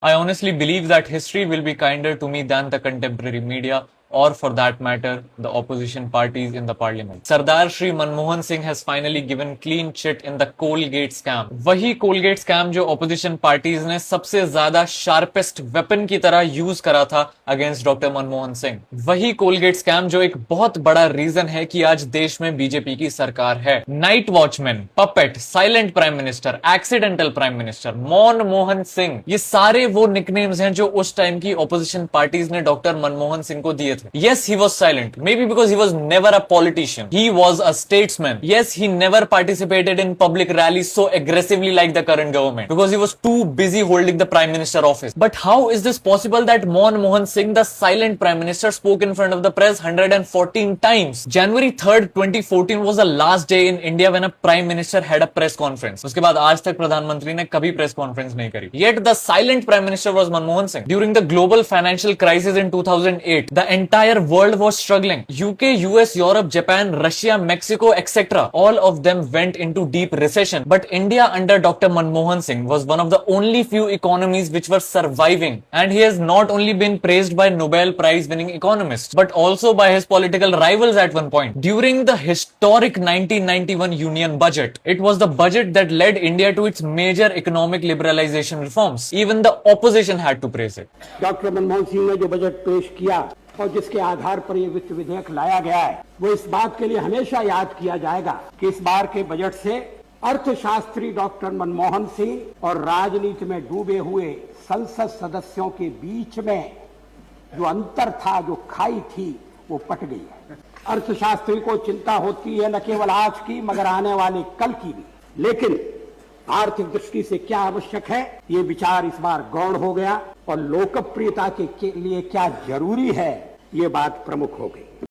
I honestly believe that history will be kinder to me than the contemporary media or for that matter, the opposition parties in the parliament. Sardar Shri Manmohan Singh has finally given clean chit in the Colgate scam. वही Colgate scam जो opposition parties ने सबसे ज्यादा sharpest weapon की तरह use करा था against Dr. Manmohan Singh. वही Colgate scam जो एक बहुत बड़ा reason है कि आज देश में बीजेपी की सरकार है. Night Watchman, Puppet, Silent Prime Minister, Accidental Prime Minister, Manmohan Singh, ये सारे वो निकनेम्स हैं जो उस टाइम की opposition parties ने डॉक्टर मनमोहन सिंह को दिए थे. Yes, he was silent. Maybe because he was never a politician. He was a statesman. Yes, he never participated in public rallies so aggressively like the current government because he was too busy holding the prime minister office. But how is this possible that Manmohan Singh, the silent prime minister, spoke in front of the press 114 times? January 3rd, 2014 was the last day in India when a prime minister had a press conference. उसके बाद आज तक प्रधानमंत्री ने कभी press conference नहीं करी. Yet the silent prime minister was Manmohan Singh. During the global financial crisis in 2008, the entire world was struggling. UK, US, Europe, Japan, Russia, Mexico, etc. All of them went into deep recession. But India under Dr. Manmohan Singh was one of the only few economies which were surviving. And he has not only been praised by Nobel Prize winning economists, but also by his political rivals at one point. During the historic 1991 Union Budget, it was the budget that led India to its major economic liberalization reforms. Even the opposition had to praise it. Doctor Manmohan Singh ने जो budget पेश किया और जिसके आधार पर ये वित्त विधेयक लाया गया है, वो इस बात के लिए हमेशा याद किया जाएगा कि इस बार के बजट से अर्थशास्त्री डॉक्टर मनमोहन सिंह और राजनीति में डूबे हुए संसद सदस्यों के बीच में जो अंतर था, जो खाई थी, वो पट गई है। अर्थशास्त्री को चिंता होती है न केवल आज की मगर आने वाले कल की भी, लेकिन आर्थिक दृष्टि से क्या आवश्यक है, ये विचार इस बार गौण हो गया और लोकप्रियता के लिए क्या जरूरी है, ये बात प्रमुख हो गई।